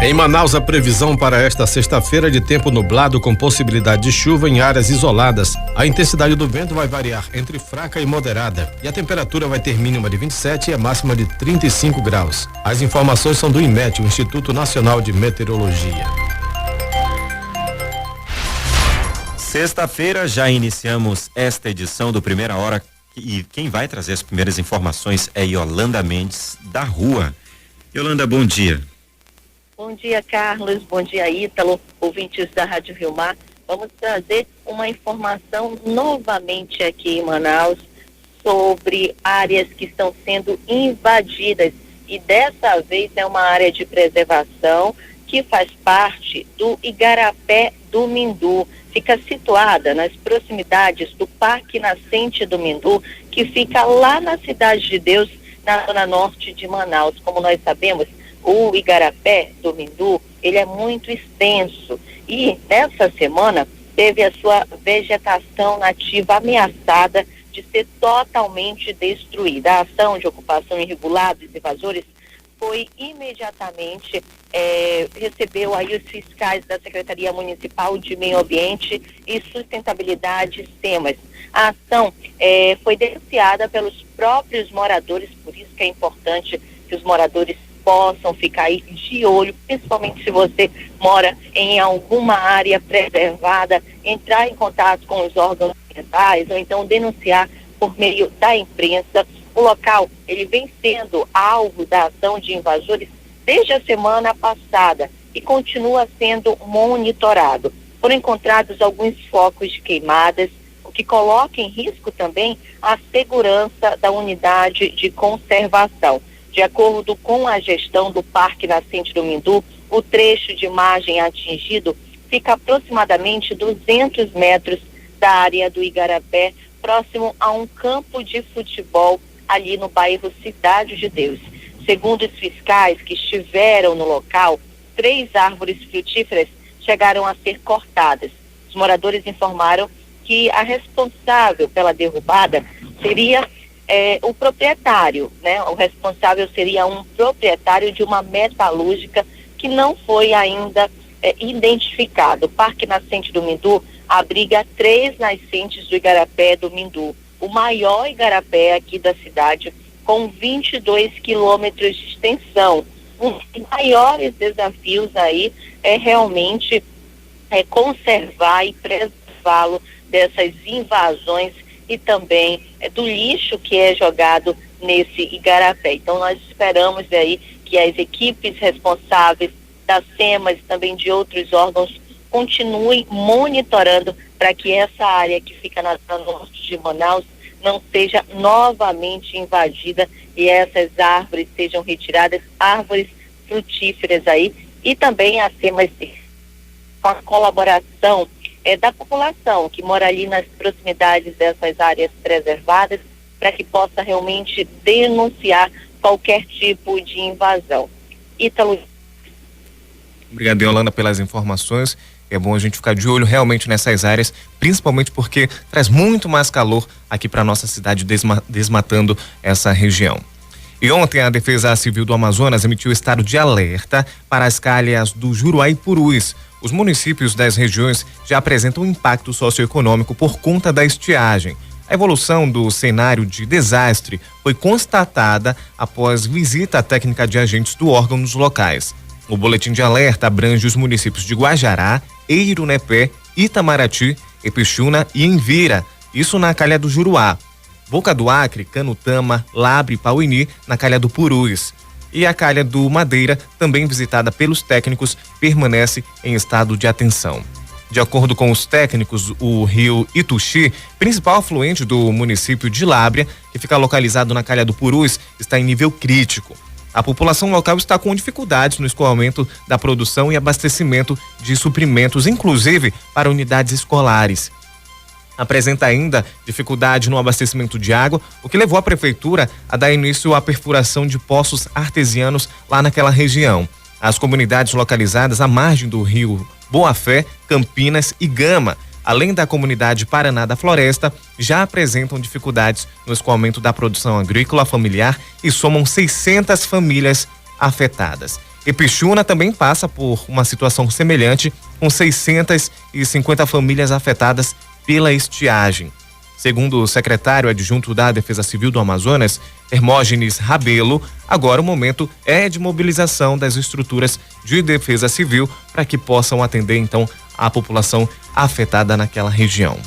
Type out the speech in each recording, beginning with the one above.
Em Manaus, a previsão para esta sexta-feira de tempo nublado com possibilidade de chuva em áreas isoladas. A intensidade do vento vai variar entre fraca e moderada e a temperatura vai ter mínima de 27 e a máxima de 35 graus. As informações são do INMET, o Instituto Nacional de Meteorologia. Sexta-feira já iniciamos esta edição do Primeira Hora e quem vai trazer as primeiras informações é Yolanda Mendes, da Rua. Yolanda, bom dia. Bom dia, Carlos. Bom dia, Ítalo, ouvintes da Rádio Rio Mar. Vamos trazer uma informação novamente aqui em Manaus sobre áreas que estão sendo invadidas. E dessa vez é uma área de preservação que faz parte do Igarapé do Mindu. Fica situada nas proximidades do Parque Nascente do Mindu, que fica lá na Cidade de Deus, na zona norte de Manaus. Como nós sabemos, o Igarapé do Mindu, ele é muito extenso e nessa semana teve a sua vegetação nativa ameaçada de ser totalmente destruída. A ação de ocupação irregular dos invasores foi imediatamente, recebeu aí os fiscais da Secretaria Municipal de Meio Ambiente e Sustentabilidade, SEMAS. A ação foi denunciada pelos próprios moradores, por isso que é importante que os moradores possam ficar aí de olho, principalmente se você mora em alguma área preservada, entrar em contato com os órgãos ambientais ou então denunciar por meio da imprensa. O local, ele vem sendo alvo da ação de invasores desde a semana passada e continua sendo monitorado. Foram encontrados alguns focos de queimadas, o que coloca em risco também a segurança da unidade de conservação. De acordo com a gestão do Parque Nascente do Mindu, o trecho de margem atingido fica aproximadamente 200 metros da área do Igarapé, próximo a um campo de futebol ali no bairro Cidade de Deus. Segundo os fiscais que estiveram no local, 3 árvores frutíferas chegaram a ser cortadas. Os moradores informaram que a responsável pela derrubada seria o proprietário, né? O responsável seria um proprietário de uma metalúrgica que não foi ainda identificado. O Parque Nascente do Mindu abriga 3 nascentes do Igarapé do Mindu, o maior igarapé aqui da cidade, com 22 quilômetros de extensão. Um dos maiores desafios aí é realmente conservar e preservá-lo dessas invasões e também do lixo que é jogado nesse igarapé. Então nós esperamos aí que as equipes responsáveis da SEMAS e também de outros órgãos continuem monitorando para que essa área que fica na zona norte de Manaus não seja novamente invadida e essas árvores sejam retiradas, árvores frutíferas aí, e também a SEMAS com a colaboração da população que mora ali nas proximidades dessas áreas preservadas, para que possa realmente denunciar qualquer tipo de invasão. Ítalo. Obrigado, Yolanda, pelas informações. É bom a gente ficar de olho realmente nessas áreas, principalmente porque traz muito mais calor aqui para nossa cidade, desmatando essa região. E ontem a Defesa Civil do Amazonas emitiu estado de alerta para as calhas do Juruá e Purus. Os municípios das regiões já apresentam impacto socioeconômico por conta da estiagem. A evolução do cenário de desastre foi constatada após visita técnica de agentes do órgão nos locais. O boletim de alerta abrange os municípios de Guajará, Eirunepé, Itamaraty, Epixuna e Envira, isso na calha do Juruá. Boca do Acre, Canutama, Labre e Pauini, na calha do Purus. E a calha do Madeira, também visitada pelos técnicos, permanece em estado de atenção. De acordo com os técnicos, o rio Ituxi, principal afluente do município de Lábrea, que fica localizado na calha do Purus, está em nível crítico. A população local está com dificuldades no escoamento da produção e abastecimento de suprimentos, inclusive para unidades escolares. Apresenta ainda dificuldade no abastecimento de água, o que levou a prefeitura a dar início à perfuração de poços artesianos lá naquela região. As comunidades localizadas à margem do rio Boa Fé, Campinas e Gama, além da comunidade Paraná da Floresta, já apresentam dificuldades no escoamento da produção agrícola familiar e somam 600 famílias afetadas. Ipixuna também passa por uma situação semelhante, com 650 famílias afetadas pela estiagem. Segundo o secretário adjunto da Defesa Civil do Amazonas, Hermógenes Rabelo, agora o momento é de mobilização das estruturas de defesa civil para que possam atender então a população afetada naquela região.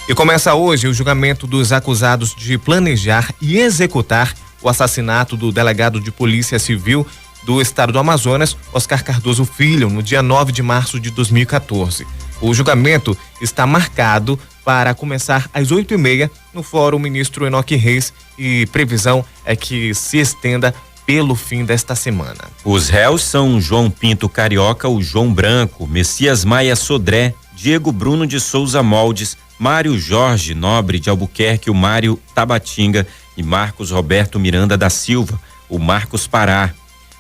E começa hoje o julgamento dos acusados de planejar e executar o assassinato do delegado de Polícia Civil do estado do Amazonas, Oscar Cardoso Filho, no dia 9 de março de 2014. O julgamento está marcado para começar às 8h30 no Fórum Ministro Enoque Reis e previsão é que se estenda pelo fim desta semana. Os réus são João Pinto Carioca, o João Branco, Messias Maia Sodré, Diego Bruno de Souza Moldes, Mário Jorge Nobre de Albuquerque, o Mário Tabatinga e Marcos Roberto Miranda da Silva, o Marcos Pará.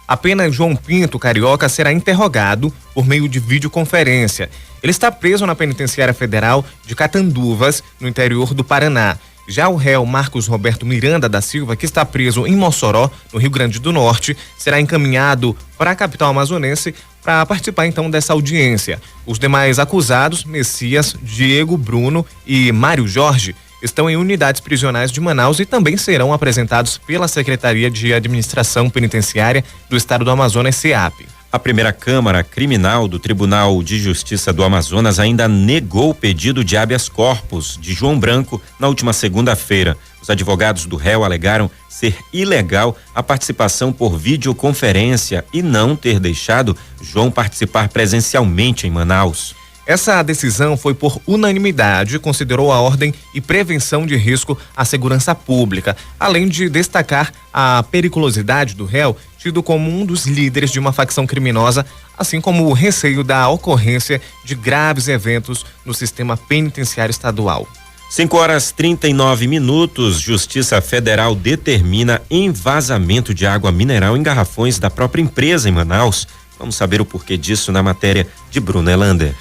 Apenas João Pinto Carioca será interrogado por meio de videoconferência. Ele está preso na Penitenciária Federal de Catanduvas, no interior do Paraná. Já o réu Marcos Roberto Miranda da Silva, que está preso em Mossoró, no Rio Grande do Norte, será encaminhado para a capital amazonense para participar então dessa audiência. Os demais acusados, Messias, Diego Bruno e Mário Jorge, estão em unidades prisionais de Manaus e também serão apresentados pela Secretaria de Administração Penitenciária do Estado do Amazonas, SEAP. A primeira Câmara Criminal do Tribunal de Justiça do Amazonas ainda negou o pedido de habeas corpus de João Branco na última segunda-feira. Os advogados do réu alegaram ser ilegal a participação por videoconferência e não ter deixado João participar presencialmente em Manaus. Essa decisão foi por unanimidade, considerou a ordem e prevenção de risco à segurança pública, além de destacar a periculosidade do réu, tido como um dos líderes de uma facção criminosa, assim como o receio da ocorrência de graves eventos no sistema penitenciário estadual. 5h39, Justiça Federal determina envasamento de água mineral em garrafões da própria empresa em Manaus. Vamos saber o porquê disso na matéria de Bruno Elander.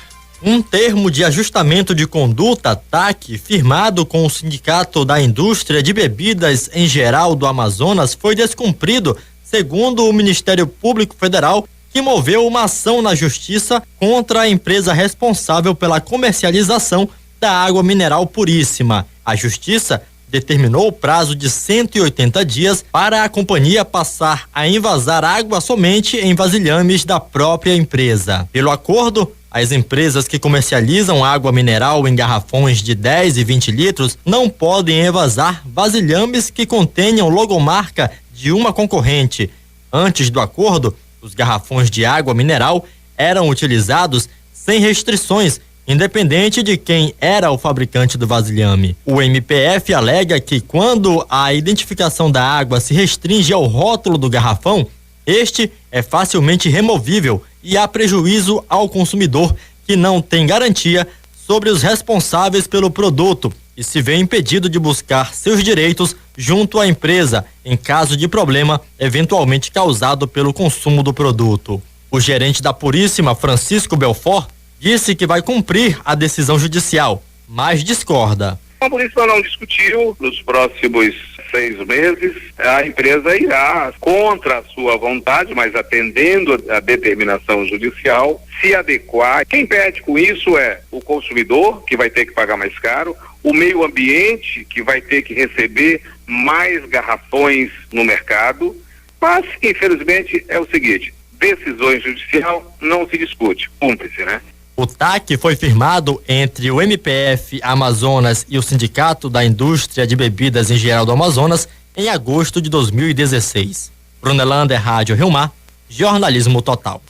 Um termo de ajustamento de conduta, TAC, firmado com o Sindicato da Indústria de Bebidas em Geral do Amazonas, foi descumprido, segundo o Ministério Público Federal, que moveu uma ação na Justiça contra a empresa responsável pela comercialização da água mineral puríssima. A Justiça determinou o prazo de 180 dias para a companhia passar a envasar água somente em vasilhames da própria empresa. Pelo acordo, as empresas que comercializam água mineral em garrafões de 10 e 20 litros não podem envasar vasilhames que contenham logomarca de uma concorrente. Antes do acordo, os garrafões de água mineral eram utilizados sem restrições, independente de quem era o fabricante do vasilhame. O MPF alega que quando a identificação da água se restringe ao rótulo do garrafão, este é facilmente removível e há prejuízo ao consumidor, que não tem garantia sobre os responsáveis pelo produto e se vê impedido de buscar seus direitos junto à empresa em caso de problema eventualmente causado pelo consumo do produto. O gerente da Puríssima, Francisco Belfort, disse que vai cumprir a decisão judicial, mas discorda. A polícia não discutiu. Nos próximos 6 meses, a empresa irá, contra a sua vontade, mas atendendo a determinação judicial, se adequar. Quem perde com isso é o consumidor, que vai ter que pagar mais caro, o meio ambiente, que vai ter que receber mais garrafões no mercado. Mas, infelizmente, é o seguinte: decisão judicial não se discute, cumpre-se, né? O TAC foi firmado entre o MPF Amazonas e o Sindicato da Indústria de Bebidas em Geral do Amazonas em agosto de 2016. Bruno Elander, Rádio Rio Mar, jornalismo total.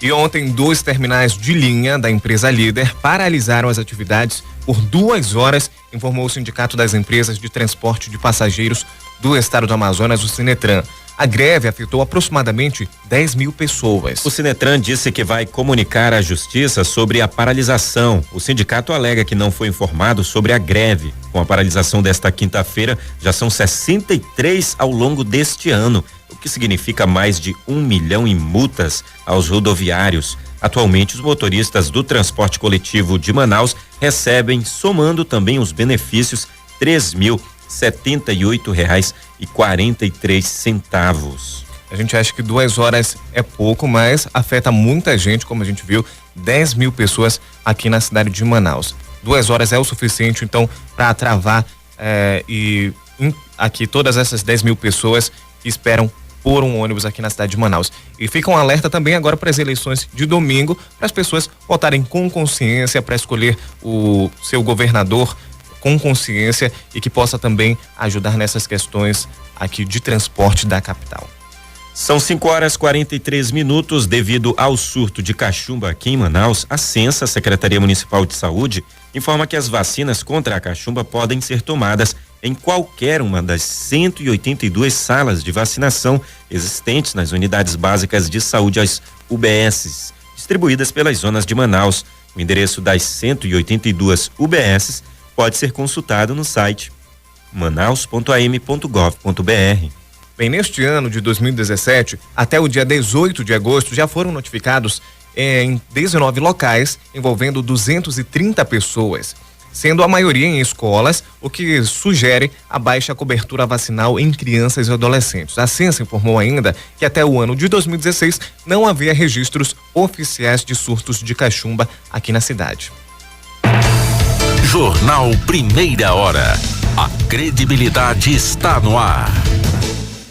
E ontem, 2 terminais de linha da empresa líder paralisaram as atividades por 2 horas, informou o Sindicato das Empresas de Transporte de Passageiros do Estado do Amazonas, o Sinetran. A greve afetou aproximadamente 10 mil pessoas. O Sinetran disse que vai comunicar à Justiça sobre a paralisação. O sindicato alega que não foi informado sobre a greve. Com a paralisação desta quinta-feira, já são 63 ao longo deste ano, o que significa mais de 1 milhão em multas aos rodoviários. Atualmente, os motoristas do transporte coletivo de Manaus recebem, somando também os benefícios, R$ 3.078,43. A gente acha que 2 horas é pouco, mas afeta muita gente, como a gente viu, 10 mil pessoas aqui na cidade de Manaus. 2 horas é o suficiente, então, para travar aqui todas essas 10 mil pessoas que esperam por um ônibus aqui na cidade de Manaus. E fica um alerta também agora para as eleições de domingo, para as pessoas votarem com consciência, para escolher o seu governador com consciência e que possa também ajudar nessas questões aqui de transporte da capital. São 5h43. Devido ao surto de cachumba aqui em Manaus, a Censa, Secretaria Municipal de Saúde, informa que as vacinas contra a cachumba podem ser tomadas em qualquer uma das 182 salas de vacinação existentes nas unidades básicas de saúde, as UBSs, distribuídas pelas zonas de Manaus. O endereço das 182 UBSs pode ser consultado no site manaus.am.gov.br. Bem, neste ano de 2017, até o dia 18 de agosto, já foram notificados em 19 locais, envolvendo 230 pessoas, sendo a maioria em escolas, o que sugere a baixa cobertura vacinal em crianças e adolescentes. A Censa informou ainda que até o ano de 2016 não havia registros oficiais de surtos de cachumba aqui na cidade. Jornal Primeira Hora. A credibilidade está no ar.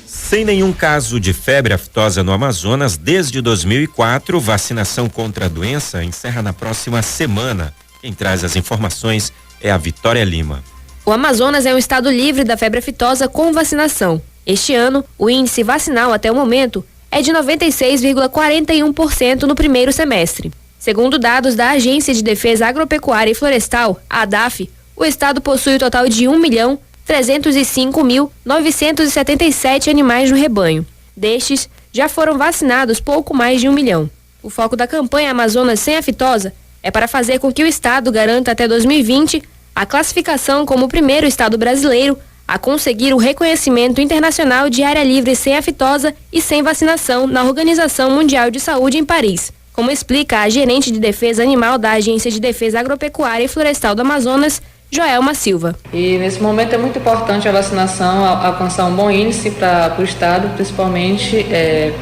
Sem nenhum caso de febre aftosa no Amazonas desde 2004, vacinação contra a doença encerra na próxima semana. Quem traz as informações é a Vitória Lima. O Amazonas é um estado livre da febre aftosa com vacinação. Este ano, o índice vacinal até o momento é de 96,41% no primeiro semestre. Segundo dados da Agência de Defesa Agropecuária e Florestal, a ADAF, o estado possui o total de 1.305.977 animais no rebanho. Destes, já foram vacinados pouco mais de 1 milhão. O foco da campanha Amazonas Sem Aftosa é para fazer com que o estado garanta até 2020 a classificação como o primeiro estado brasileiro a conseguir o reconhecimento internacional de área livre sem aftosa e sem vacinação na Organização Mundial de Saúde em Paris, como explica a gerente de defesa animal da Agência de Defesa Agropecuária e Florestal do Amazonas, Joelma Silva. E nesse momento é muito importante a vacinação alcançar um bom índice para o estado, principalmente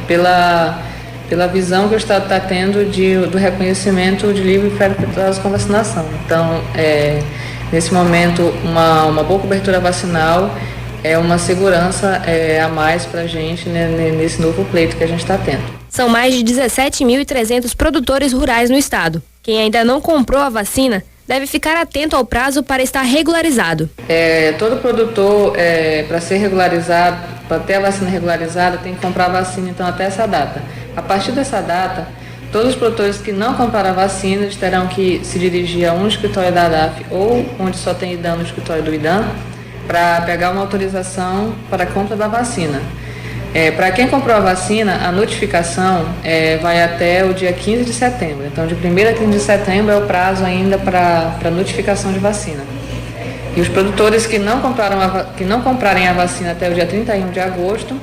pela visão que o estado está tendo do reconhecimento de livre febre aftosa com vacinação. Então, nesse momento, uma boa cobertura vacinal é uma segurança a mais para a gente, né, nesse novo pleito que a gente está tendo. São mais de 17.300 produtores rurais no estado. Quem ainda não comprou a vacina deve ficar atento ao prazo para estar regularizado. Todo produtor, para ser regularizado, para ter a vacina regularizada, tem que comprar a vacina, então, até essa data. A partir dessa data, todos os produtores que não compraram a vacina terão que se dirigir a um escritório da ADAF ou onde só tem IDAM no escritório do IDAM para pegar uma autorização para a compra da vacina. Para quem comprou a vacina, a notificação vai até o dia 15 de setembro. Então, de 1º a 15 de setembro é o prazo ainda para notificação de vacina. E os produtores que não comprarem a vacina até o dia 31 de agosto,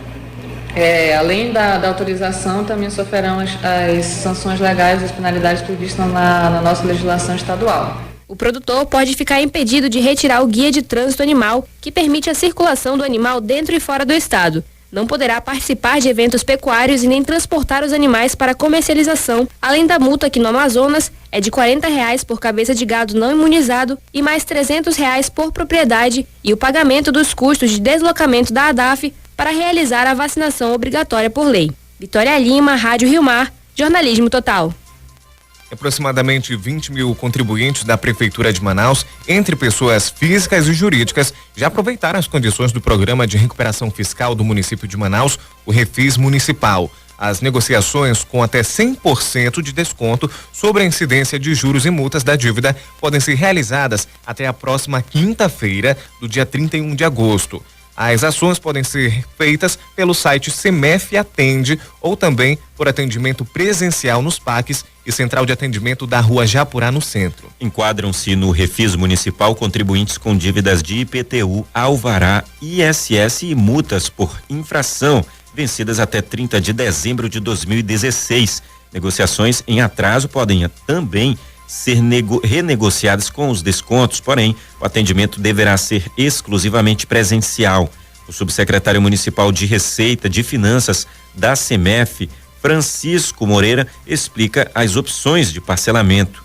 além da autorização, também sofrerão as sanções legais e as penalidades previstas na nossa legislação estadual. O produtor pode ficar impedido de retirar o guia de trânsito animal, que permite a circulação do animal dentro e fora do estado. Não poderá participar de eventos pecuários e nem transportar os animais para comercialização, além da multa que no Amazonas é de R$40 por cabeça de gado não imunizado e mais R$300 por propriedade, e o pagamento dos custos de deslocamento da ADAF para realizar a vacinação obrigatória por lei. Vitória Lima, Rádio Rio Mar, Jornalismo Total. Aproximadamente 20 mil contribuintes da Prefeitura de Manaus, entre pessoas físicas e jurídicas, já aproveitaram as condições do Programa de Recuperação Fiscal do município de Manaus, o Refis Municipal. As negociações com até 100% de desconto sobre a incidência de juros e multas da dívida podem ser realizadas até a próxima quinta-feira, do dia 31 de agosto. As ações podem ser feitas pelo site Semef Atende ou também por atendimento presencial nos PACs e Central de Atendimento da Rua Japurá, no centro. Enquadram-se no Refis Municipal contribuintes com dívidas de IPTU, alvará, ISS e multas por infração vencidas até 30 de dezembro de 2016. Negociações em atraso podem também ser renegociadas com os descontos, porém, o atendimento deverá ser exclusivamente presencial. O subsecretário municipal de Receita de Finanças da SEMEF, Francisco Moreira, explica as opções de parcelamento.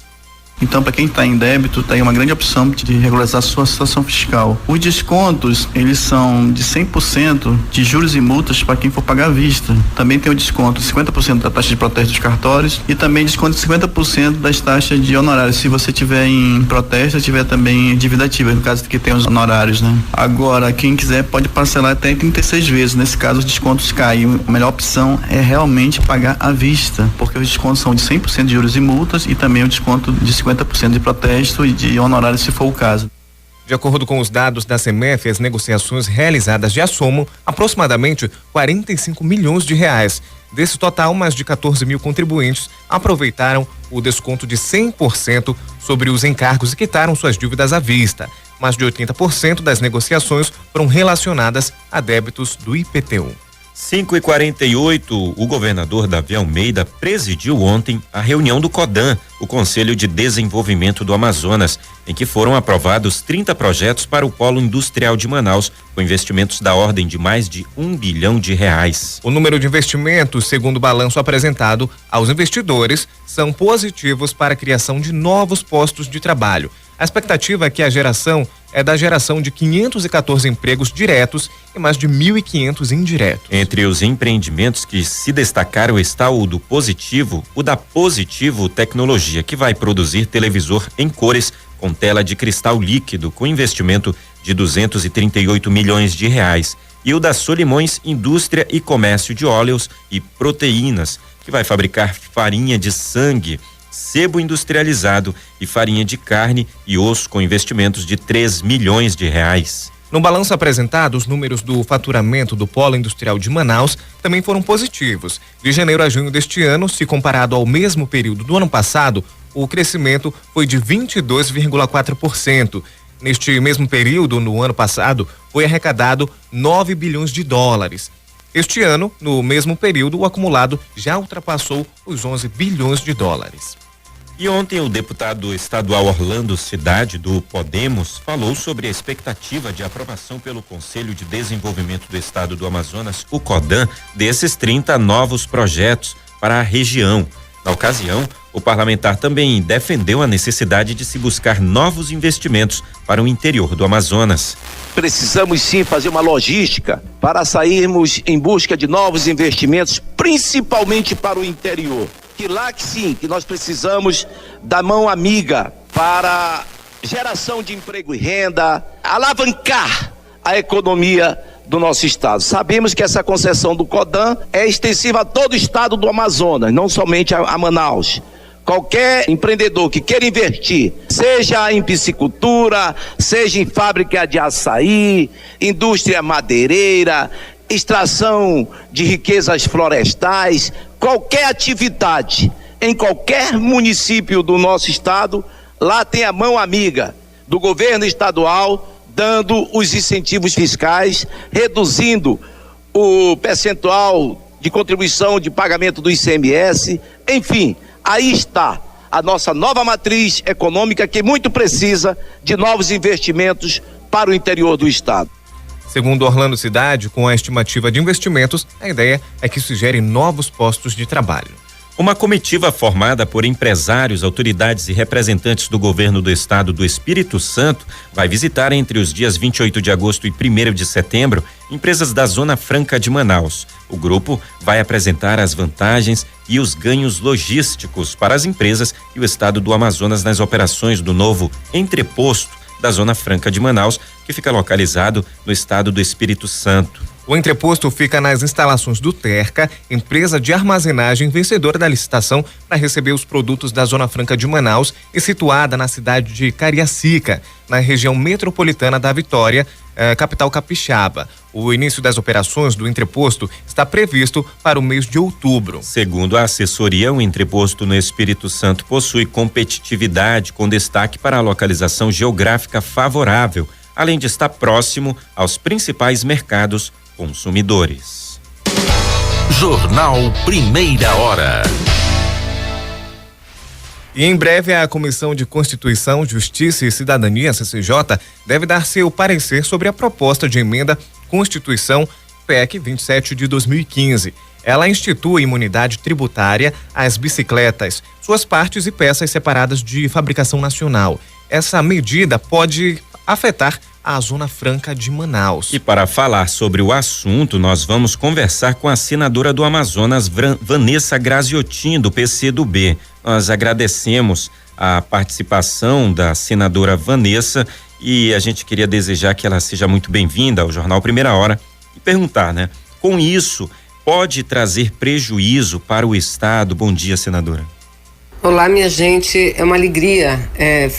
Então, para quem está em débito, tem uma grande opção de regularizar a sua situação fiscal. Os descontos, eles são de 100% de juros e multas para quem for pagar à vista. Também tem o desconto de 50% da taxa de protesto dos cartórios e também desconto de 50% das taxas de honorários. Se você tiver em protesto, tiver também dívida ativa, no caso que tem os honorários, né? Agora, quem quiser pode parcelar até em 36 vezes. Nesse caso, os descontos caem. A melhor opção é realmente pagar à vista, porque os descontos são de 100% de juros e multas e também o desconto de 50% de protesto e de honorário, se for o caso. De acordo com os dados da SEMEF, as negociações realizadas já somam aproximadamente 45 milhões de reais. Desse total, mais de 14 mil contribuintes aproveitaram o desconto de 100% sobre os encargos e quitaram suas dívidas à vista. Mais de 80% das negociações foram relacionadas a débitos do IPTU. 5h48, o governador Davi Almeida presidiu ontem a reunião do CODAN, o Conselho de Desenvolvimento do Amazonas, em que foram aprovados 30 projetos para o Polo Industrial de Manaus, com investimentos da ordem de mais de R$1 bilhão. O número de investimentos, segundo o balanço apresentado aos investidores, são positivos para a criação de novos postos de trabalho. A expectativa é que a geração de 514 empregos diretos e mais de 1.500 indiretos. Entre os empreendimentos que se destacaram está o da Positivo Tecnologia, que vai produzir televisor em cores com tela de cristal líquido, com investimento de R$238 milhões, e o da Solimões Indústria e Comércio de Óleos e Proteínas, que vai fabricar farinha de sangue, sebo industrializado e farinha de carne e osso, com investimentos de R$3 milhões. No balanço apresentado, os números do faturamento do Polo Industrial de Manaus também foram positivos. De janeiro a junho deste ano, se comparado ao mesmo período do ano passado, o crescimento foi de 22,4%. Neste mesmo período, no ano passado, foi arrecadado R$9 bilhões. Este ano, no mesmo período, o acumulado já ultrapassou os R$11 bilhões. E ontem o deputado estadual Orlando Cidade, do Podemos, falou sobre a expectativa de aprovação pelo Conselho de Desenvolvimento do Estado do Amazonas, o CODAN, desses 30 novos projetos para a região. Na ocasião, o parlamentar também defendeu a necessidade de se buscar novos investimentos para o interior do Amazonas. Precisamos sim fazer uma logística para sairmos em busca de novos investimentos, principalmente para o interior. Que lá que sim, que nós precisamos da mão amiga para geração de emprego e renda, alavancar a economia do nosso estado. Sabemos que essa concessão do CODAN é extensiva a todo o estado do Amazonas, não somente a Manaus. Qualquer empreendedor que queira investir, seja em piscicultura, seja em fábrica de açaí, indústria madeireira, extração de riquezas florestais, qualquer atividade em qualquer município do nosso estado, lá tem a mão amiga do governo estadual, dando os incentivos fiscais, reduzindo o percentual de contribuição de pagamento do ICMS, enfim, aí está a nossa nova matriz econômica, que muito precisa de novos investimentos para o interior do estado. Segundo Orlando Cidade, com a estimativa de investimentos, a ideia é que isso gere novos postos de trabalho. Uma comitiva formada por empresários, autoridades e representantes do governo do estado do Espírito Santo vai visitar entre os dias 28 de agosto e 1º de setembro empresas da Zona Franca de Manaus. O grupo vai apresentar as vantagens e os ganhos logísticos para as empresas e o estado do Amazonas nas operações do novo entreposto da Zona Franca de Manaus, que fica localizado no estado do Espírito Santo. O entreposto fica nas instalações do Terca, empresa de armazenagem vencedora da licitação para receber os produtos da Zona Franca de Manaus e situada na cidade de Cariacica, na região metropolitana da Vitória, capital capixaba. O início das operações do entreposto está previsto para o mês de outubro. Segundo a assessoria, o entreposto no Espírito Santo possui competitividade com destaque para a localização geográfica favorável, além de estar próximo aos principais mercados consumidores. Jornal Primeira Hora. E em breve a Comissão de Constituição, Justiça e Cidadania, CCJ, deve dar seu parecer sobre a proposta de emenda Constituição, PEC 27 de 2015. Ela institui imunidade tributária às bicicletas, suas partes e peças separadas de fabricação nacional. Essa medida pode afetar a Zona Franca de Manaus. E para falar sobre o assunto, nós vamos conversar com a senadora do Amazonas, Vanessa Graziotin, do PCdoB. Nós agradecemos a participação da senadora Vanessa e a gente queria desejar que ela seja muito bem-vinda ao Jornal Primeira Hora e perguntar, né? Com isso, pode trazer prejuízo para o Estado? Bom dia, senadora. Olá, minha gente, é uma alegria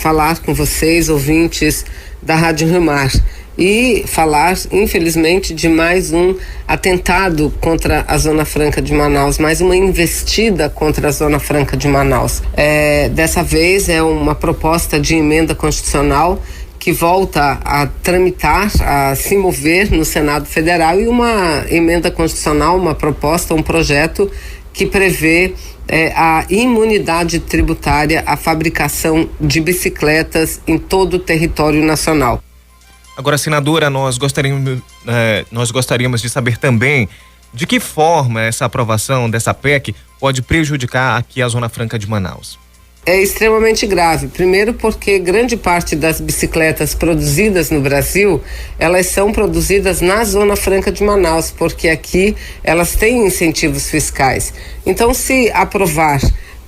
falar com vocês, ouvintes da Rádio Rio Mar, e falar, infelizmente, de mais um atentado contra a Zona Franca de Manaus, mais uma investida contra a Zona Franca de Manaus. Dessa vez é uma proposta de emenda constitucional que volta a tramitar, a se mover no Senado Federal, e uma emenda constitucional, uma proposta, um projeto que prevê a imunidade tributária à fabricação de bicicletas em todo o território nacional. Agora, senadora, nós gostaríamos de saber também de que forma essa aprovação dessa PEC pode prejudicar aqui a Zona Franca de Manaus. É extremamente grave. Primeiro porque grande parte das bicicletas produzidas no Brasil, elas são produzidas na Zona Franca de Manaus, porque aqui elas têm incentivos fiscais. Então, se aprovar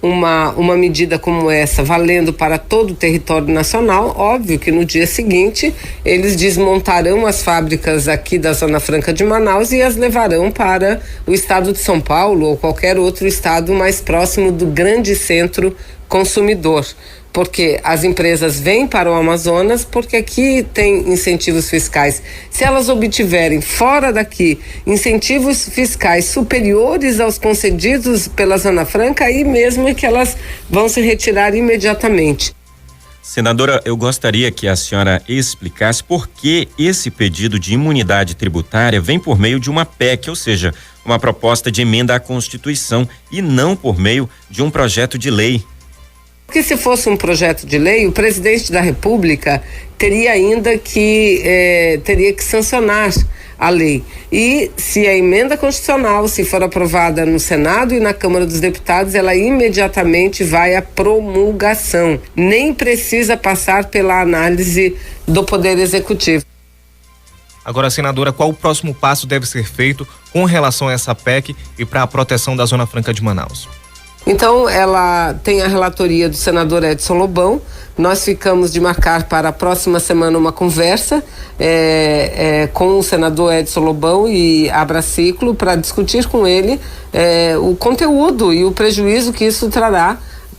uma medida como essa, valendo para todo o território nacional, óbvio que no dia seguinte eles desmontarão as fábricas aqui da Zona Franca de Manaus e as levarão para o estado de São Paulo ou qualquer outro estado mais próximo do grande centro consumidor, porque as empresas vêm para o Amazonas porque aqui tem incentivos fiscais. Se elas obtiverem fora daqui incentivos fiscais superiores aos concedidos pela Zona Franca, aí mesmo é que elas vão se retirar imediatamente. Senadora, eu gostaria que a senhora explicasse por que esse pedido de imunidade tributária vem por meio de uma PEC, ou seja, uma proposta de emenda à Constituição, e não por meio de um projeto de lei. Porque se fosse um projeto de lei, o presidente da República teria ainda que teria que sancionar a lei. E se a emenda constitucional, se for aprovada no Senado e na Câmara dos Deputados, ela imediatamente vai à promulgação. Nem precisa passar pela análise do Poder Executivo. Agora, senadora, qual o próximo passo deve ser feito com relação a essa PEC e para a proteção da Zona Franca de Manaus? Então, ela tem a relatoria do senador Edson Lobão. Nós ficamos de marcar para a próxima semana uma conversa com o senador Edson Lobão e Abraciclo para discutir com ele o conteúdo e o prejuízo que isso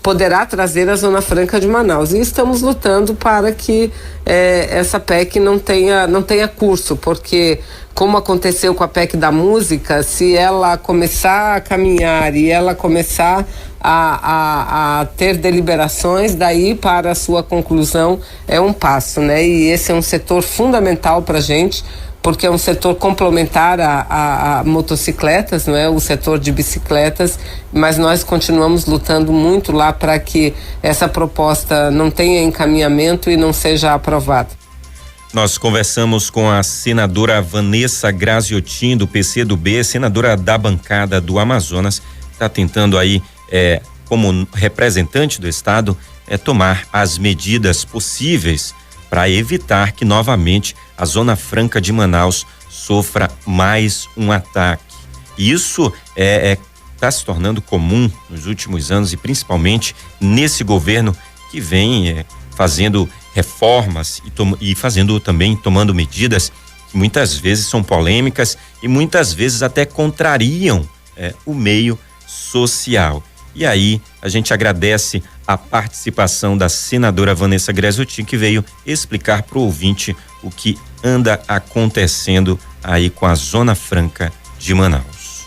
poderá trazer à Zona Franca de Manaus. E estamos lutando para que essa PEC não tenha curso, porque, como aconteceu com a PEC da música, se ela começar a caminhar e ela começar a ter deliberações, daí para a sua conclusão é um passo, né? E esse é um setor fundamental para a gente, porque é um setor complementar a motocicletas, não é? O setor de bicicletas, mas nós continuamos lutando muito lá para que essa proposta não tenha encaminhamento e não seja aprovada. Nós conversamos com a senadora Vanessa Graziotin, do PCdoB, senadora da bancada do Amazonas, está tentando aí, como representante do Estado, tomar as medidas possíveis para evitar que novamente a Zona Franca de Manaus sofra mais um ataque. E isso está se tornando comum nos últimos anos e principalmente nesse governo que vem fazendo reformas e tomando medidas que muitas vezes são polêmicas e muitas vezes até contrariam o meio social. E aí a gente agradece a participação da senadora Vanessa Graziotin, que veio explicar para o ouvinte o que anda acontecendo aí com a Zona Franca de Manaus.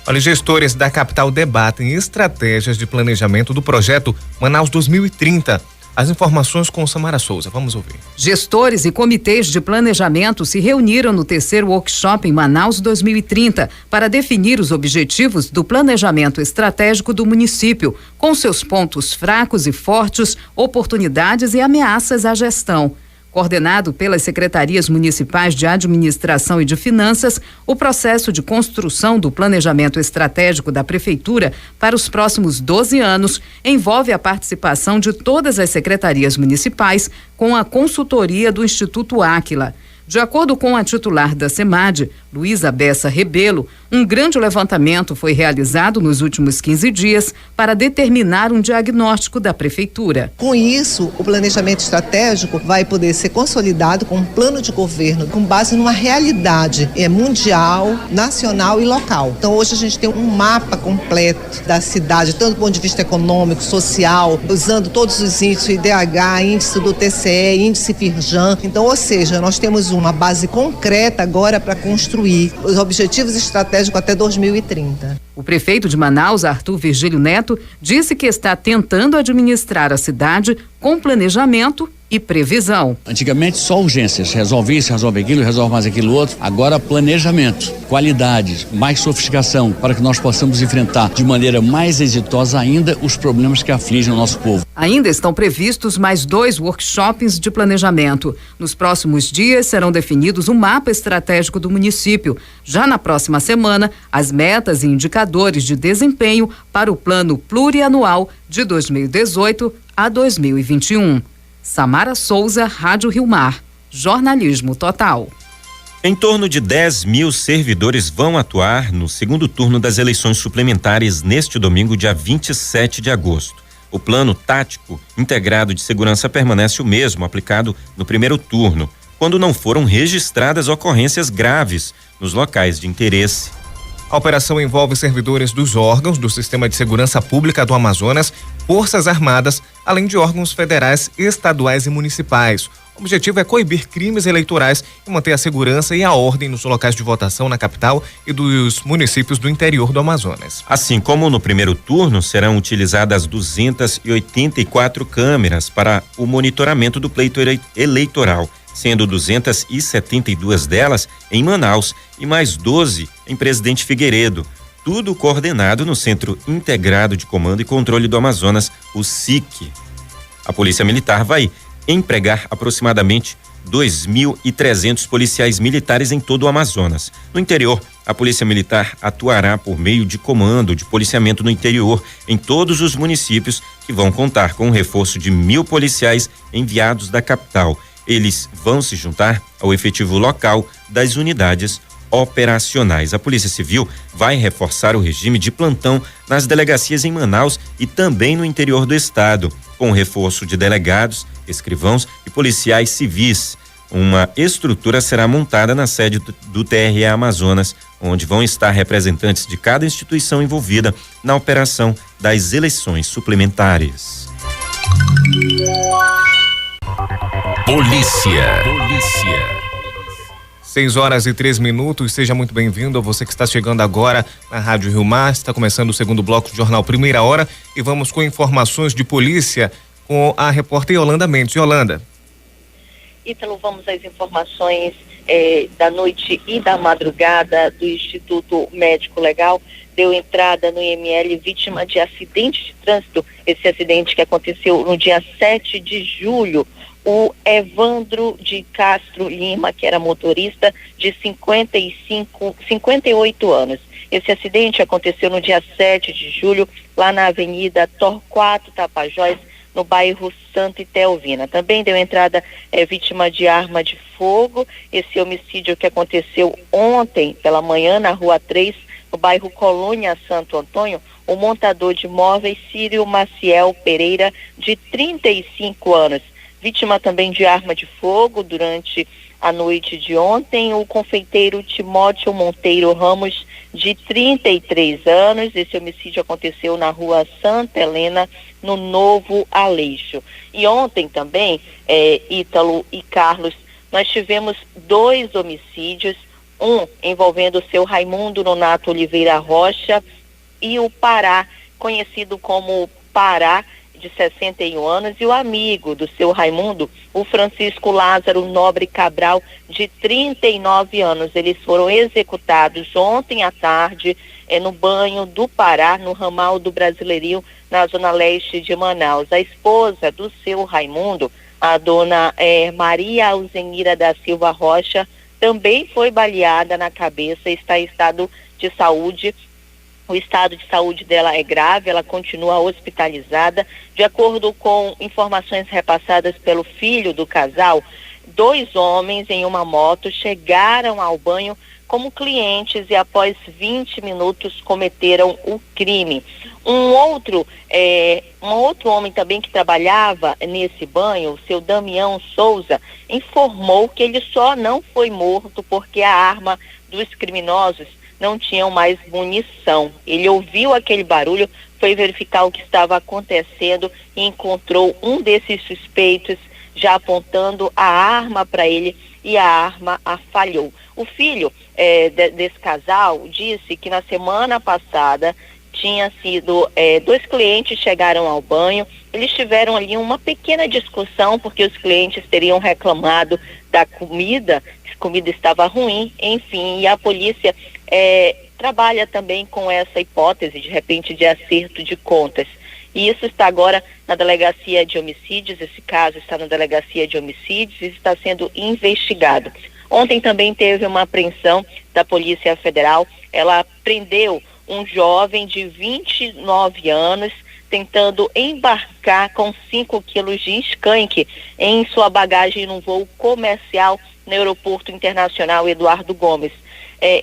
Olha, gestores da capital debatem estratégias de planejamento do projeto Manaus 2030. As informações com Samara Souza. Vamos ouvir. Gestores e comitês de planejamento se reuniram no terceiro workshop em Manaus 2030 para definir os objetivos do planejamento estratégico do município, com seus pontos fracos e fortes, oportunidades e ameaças à gestão. Coordenado pelas secretarias municipais de administração e de finanças, o processo de construção do planejamento estratégico da prefeitura para os próximos 12 anos envolve a participação de todas as secretarias municipais com a consultoria do Instituto Áquila. De acordo com a titular da SEMAD, Luísa Bessa Rebelo, um grande levantamento foi realizado nos últimos 15 dias para determinar um diagnóstico da prefeitura. Com isso, o planejamento estratégico vai poder ser consolidado com um plano de governo com base numa realidade mundial, nacional e local. Então hoje a gente tem um mapa completo da cidade, tanto do ponto de vista econômico, social, usando todos os índices, o IDH, índice do TCE, índice Firjan. Então, ou seja, nós temos uma base concreta agora para construir os objetivos estratégicos até 2030. O prefeito de Manaus, Arthur Virgílio Neto, disse que está tentando administrar a cidade com planejamento e previsão. Antigamente só urgências, resolve isso, resolve aquilo, resolve mais aquilo outro. Agora planejamento, qualidade, mais sofisticação para que nós possamos enfrentar de maneira mais exitosa ainda os problemas que afligem o nosso povo. Ainda estão previstos mais 2 workshops de planejamento. Nos próximos dias serão definidos um mapa estratégico do município. Já na próxima semana, as metas e indicadores de desempenho para o plano plurianual de 2018 a 2021. Samara Souza, Rádio Rio Mar. Jornalismo total. Em torno de 10 mil servidores vão atuar no segundo turno das eleições suplementares neste domingo, dia 27 de agosto. O plano tático integrado de segurança permanece o mesmo aplicado no primeiro turno, quando não foram registradas ocorrências graves nos locais de interesse. A operação envolve servidores dos órgãos do Sistema de Segurança Pública do Amazonas, Forças Armadas, além de órgãos federais, estaduais e municipais. O objetivo é coibir crimes eleitorais e manter a segurança e a ordem nos locais de votação na capital e dos municípios do interior do Amazonas. Assim como no primeiro turno, serão utilizadas 284 câmeras para o monitoramento do pleito eleitoral, sendo 272 delas em Manaus e mais 12 em Presidente Figueiredo. Tudo coordenado no Centro Integrado de Comando e Controle do Amazonas, o SIC. A Polícia Militar vai empregar aproximadamente 2.300 policiais militares em todo o Amazonas. No interior, a Polícia Militar atuará por meio de comando de policiamento no interior em todos os municípios, que vão contar com um reforço de 1.000 policiais enviados da capital. Eles vão se juntar ao efetivo local das unidades operacionais. A Polícia Civil vai reforçar o regime de plantão nas delegacias em Manaus e também no interior do estado, com reforço de delegados, escrivãos e policiais civis. Uma estrutura será montada na sede do TRE Amazonas, onde vão estar representantes de cada instituição envolvida na operação das eleições suplementares. Polícia. 6h03, seja muito bem-vindo a você que está chegando agora na Rádio Rio Mar. Está começando o segundo bloco do Jornal Primeira Hora e vamos com informações de polícia com a repórter Yolanda Mendes. Yolanda. Ítalo, vamos às informações da noite e da madrugada do Instituto Médico Legal. Deu entrada no IML vítima de acidente de trânsito. Esse acidente que aconteceu no dia 7 de julho. O Evandro de Castro Lima, que era motorista de 58 anos. Esse acidente aconteceu no dia 7 de julho, lá na Avenida Torquato Tapajós, no bairro Santa Itelvina. Também deu entrada vítima de arma de fogo. Esse homicídio que aconteceu ontem pela manhã na Rua 3, no bairro Colônia Santo Antônio, o montador de móveis Círio Maciel Pereira, de 35 anos. Vítima também de arma de fogo durante a noite de ontem, o confeiteiro Timóteo Monteiro Ramos, de 33 anos. Esse homicídio aconteceu na Rua Santa Helena, no Novo Aleixo. E ontem também, Ítalo e Carlos, nós tivemos 2 homicídios, um envolvendo o seu Raimundo Nonato Oliveira Rocha e o Pará, conhecido como Pará, de 61 anos, e o amigo do seu Raimundo, o Francisco Lázaro Nobre Cabral, de 39 anos. Eles foram executados ontem à tarde no banho do Pará, no ramal do Brasileirinho, na zona leste de Manaus. A esposa do seu Raimundo, A dona Maria Alzenira da Silva Rocha também foi baleada na cabeça, está em estado de saúde. O estado de saúde dela é grave, ela continua hospitalizada. De acordo com informações repassadas pelo filho do casal, 2 homens em uma moto chegaram ao banho como clientes e após 20 minutos cometeram o crime. Um outro homem também que trabalhava nesse banho, o seu Damião Souza, informou que ele só não foi morto porque a arma dos criminosos não tinha mais munição. Ele ouviu aquele barulho, foi verificar o que estava acontecendo e encontrou um desses suspeitos já apontando a arma para ele e a arma falhou. O filho desse casal disse que na semana passada tinha sido 2 clientes chegaram ao banho, eles tiveram ali uma pequena discussão porque os clientes teriam reclamado da comida, que a comida estava ruim, enfim, e a polícia trabalha também com essa hipótese de repente de acerto de contas. E isso está agora na delegacia de homicídios, esse caso está na delegacia de homicídios e está sendo investigado. Ontem também teve uma apreensão da Polícia Federal, ela prendeu um jovem de 29 anos tentando embarcar com 5 quilos de skunk em sua bagagem num voo comercial no Aeroporto Internacional Eduardo Gomes.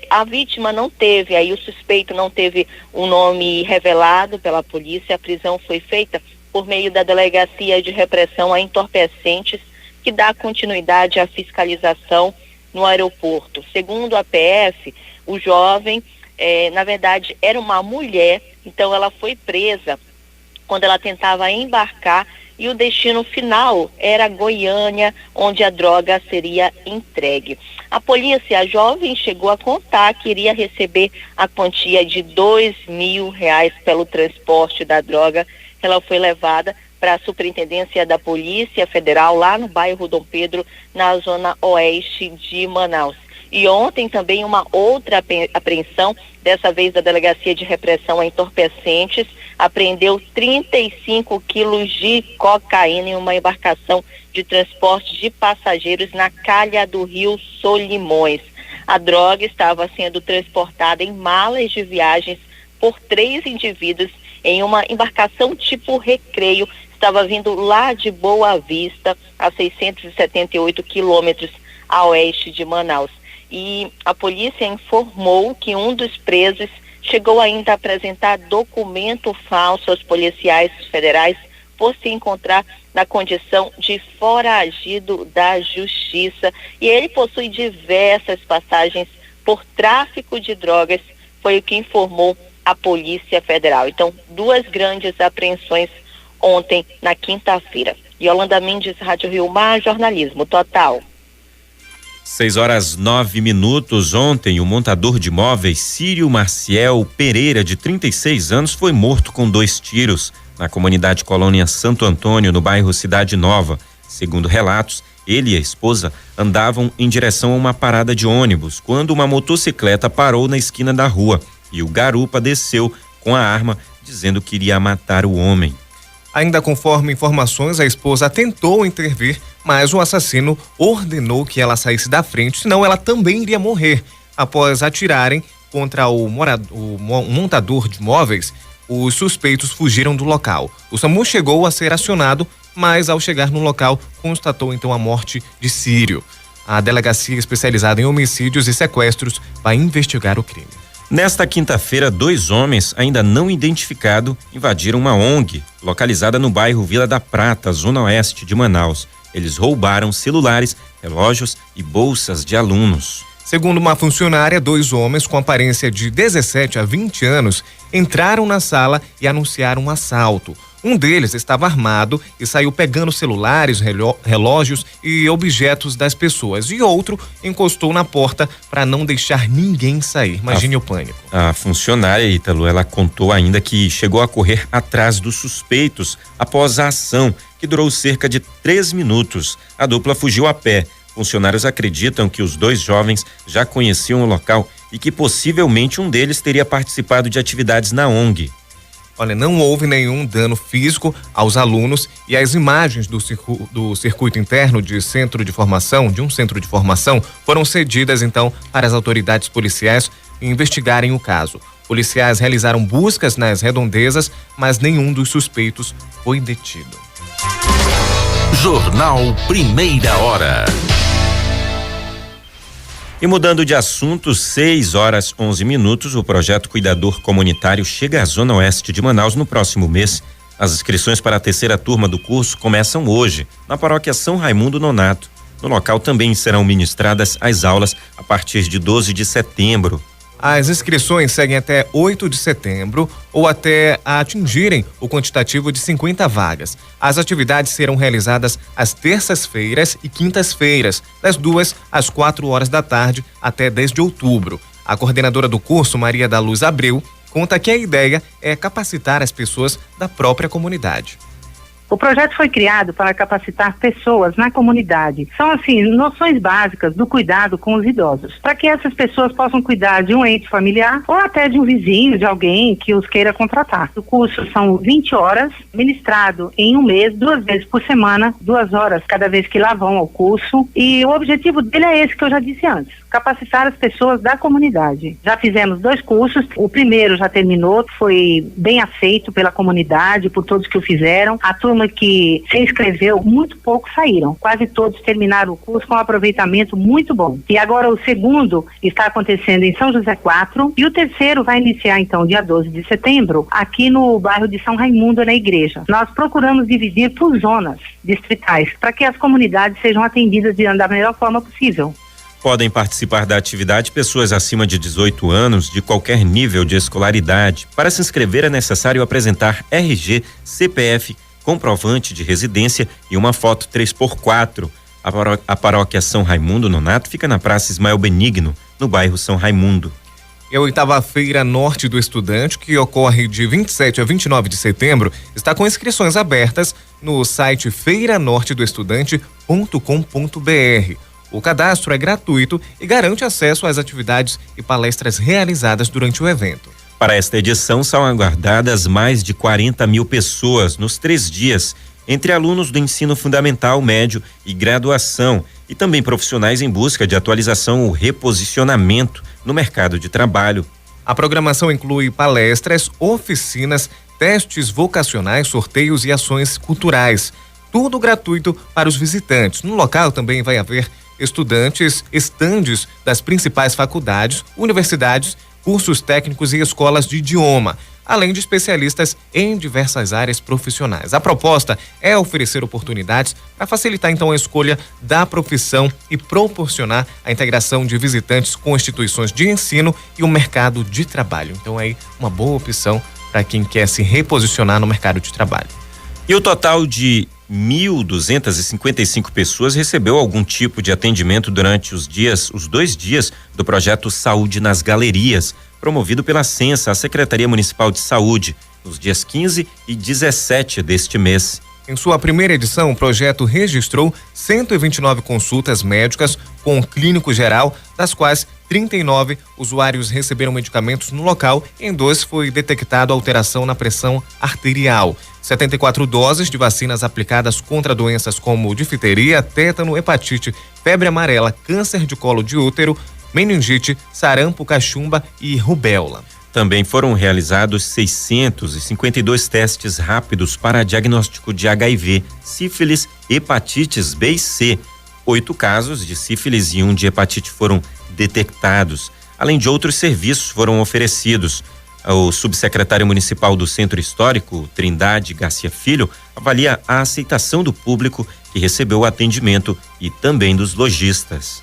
A vítima não teve, aí o suspeito não teve o nome revelado pela polícia. A prisão foi feita por meio da Delegacia de Repressão a Entorpecentes, que dá continuidade à fiscalização no aeroporto. Segundo a PF, o jovem, na verdade, era uma mulher, então ela foi presa quando ela tentava embarcar e o destino final era Goiânia, onde a droga seria entregue. A polícia, a jovem chegou a contar que iria receber a quantia de R$2.000 pelo transporte da droga. Ela foi levada para a Superintendência da Polícia Federal, lá no bairro Dom Pedro, na zona oeste de Manaus. E ontem também uma outra apreensão, dessa vez da Delegacia de Repressão a Entorpecentes, apreendeu 35 quilos de cocaína em uma embarcação de transporte de passageiros na calha do rio Solimões. A droga estava sendo transportada em malas de viagens por 3 indivíduos em uma embarcação tipo recreio. Estava vindo lá de Boa Vista, a 678 quilômetros a oeste de Manaus. E a polícia informou que um dos presos chegou ainda a apresentar documento falso aos policiais federais por se encontrar na condição de foragido da justiça. E ele possui diversas passagens por tráfico de drogas, foi o que informou a Polícia Federal. Então, 2 grandes apreensões ontem, na quinta-feira. Yolanda Mendes, Rádio Rio Mar, jornalismo total. 6h09. Ontem, o montador de móveis Círio Marciel Pereira, de 36 anos, foi morto com 2 tiros na comunidade Colônia Santo Antônio, no bairro Cidade Nova. Segundo relatos, ele e a esposa andavam em direção a uma parada de ônibus quando uma motocicleta parou na esquina da rua e o garupa desceu com a arma, dizendo que iria matar o homem. Ainda conforme informações, a esposa tentou intervir, mas o assassino ordenou que ela saísse da frente, senão ela também iria morrer. Após atirarem contra o montador de móveis, os suspeitos fugiram do local. O SAMU chegou a ser acionado, mas ao chegar no local, constatou então a morte de Círio. A delegacia especializada em homicídios e sequestros vai investigar o crime. Nesta quinta-feira, 2 homens ainda não identificados invadiram uma ONG localizada no bairro Vila da Prata, zona oeste de Manaus. Eles roubaram celulares, relógios e bolsas de alunos. Segundo uma funcionária, 2 homens com aparência de 17 a 20 anos entraram na sala e anunciaram um assalto. Um deles estava armado e saiu pegando celulares, relógios e objetos das pessoas. E outro encostou na porta para não deixar ninguém sair. Imagine o pânico. A funcionária, Ítalo, ela contou ainda que chegou a correr atrás dos suspeitos após a ação, que durou cerca de 3 minutos. A dupla fugiu a pé. Funcionários acreditam que os 2 jovens já conheciam o local e que possivelmente um deles teria participado de atividades na ONG. Olha, não houve nenhum dano físico aos alunos e as imagens do circuito interno de um centro de formação, foram cedidas então para as autoridades policiais investigarem o caso. Policiais realizaram buscas nas redondezas, mas nenhum dos suspeitos foi detido. Jornal Primeira Hora. E mudando de assunto, 6h11, o projeto Cuidador Comunitário chega à Zona Oeste de Manaus no próximo mês. As inscrições para a terceira turma do curso começam hoje, na paróquia São Raimundo Nonato. No local também serão ministradas as aulas a partir de 12 de setembro. As inscrições seguem até 8 de setembro ou até atingirem o quantitativo de 50 vagas. As atividades serão realizadas às terças-feiras e quintas-feiras, das 2 às 4 horas da tarde até 10 de outubro. A coordenadora do curso, Maria da Luz Abreu, conta que a ideia é capacitar as pessoas da própria comunidade. O projeto foi criado para capacitar pessoas na comunidade. São, assim, noções básicas do cuidado com os idosos, para que essas pessoas possam cuidar de um ente familiar ou até de um vizinho, de alguém que os queira contratar. O curso são 20 horas, ministrado em um mês, 2 vezes por semana, 2 horas cada vez que lá vão ao curso. E o objetivo dele é esse que eu já disse antes, capacitar as pessoas da comunidade. Já fizemos 2 cursos, o primeiro já terminou, foi bem aceito pela comunidade, por todos que o fizeram. A turma que se inscreveu, muito poucos saíram. Quase todos terminaram o curso com um aproveitamento muito bom. E agora o segundo está acontecendo em São José 4 e o terceiro vai iniciar então dia 12 de setembro aqui no bairro de São Raimundo, na igreja. Nós procuramos dividir por zonas distritais para que as comunidades sejam atendidas da melhor forma possível. Podem participar da atividade pessoas acima de 18 anos, de qualquer nível de escolaridade. Para se inscrever é necessário apresentar RG, CPF, comprovante de residência e uma foto 3x4. A paróquia São Raimundo Nonato fica na Praça Ismael Benigno, no bairro São Raimundo. E a 8ª Feira Norte do Estudante, que ocorre de 27 a 29 de setembro, está com inscrições abertas no site feiranortedoestudante.com.br. O cadastro é gratuito e garante acesso às atividades e palestras realizadas durante o evento. Para esta edição são aguardadas mais de 40 mil pessoas nos 3 dias, entre alunos do ensino fundamental, médio e graduação, e também profissionais em busca de atualização ou reposicionamento no mercado de trabalho. A programação inclui palestras, oficinas, testes vocacionais, sorteios e ações culturais. Tudo gratuito para os visitantes. No local também vai haver estandes das principais faculdades, universidades, cursos técnicos e escolas de idioma, além de especialistas em diversas áreas profissionais. A proposta é oferecer oportunidades para facilitar então a escolha da profissão e proporcionar a integração de visitantes com instituições de ensino e o mercado de trabalho. Então aí uma boa opção para quem quer se reposicionar no mercado de trabalho. E o total de 1.255 pessoas recebeu algum tipo de atendimento durante os 2 dias do projeto Saúde nas Galerias, promovido pela Censa, a Secretaria Municipal de Saúde, nos dias 15 e 17 deste mês. Em sua primeira edição, o projeto registrou 129 consultas médicas com o clínico geral, das quais 39 usuários receberam medicamentos no local, em 2 foi detectada alteração na pressão arterial. 74 doses de vacinas aplicadas contra doenças como difteria, tétano, hepatite, febre amarela, câncer de colo de útero, meningite, sarampo, cachumba e rubéola. Também foram realizados 652 testes rápidos para diagnóstico de HIV, sífilis, hepatites B e C. 8 casos de sífilis e 1 de hepatite foram detectados. Além de outros serviços foram oferecidos. O subsecretário municipal do Centro Histórico, Trindade Garcia Filho, avalia a aceitação do público que recebeu o atendimento e também dos lojistas.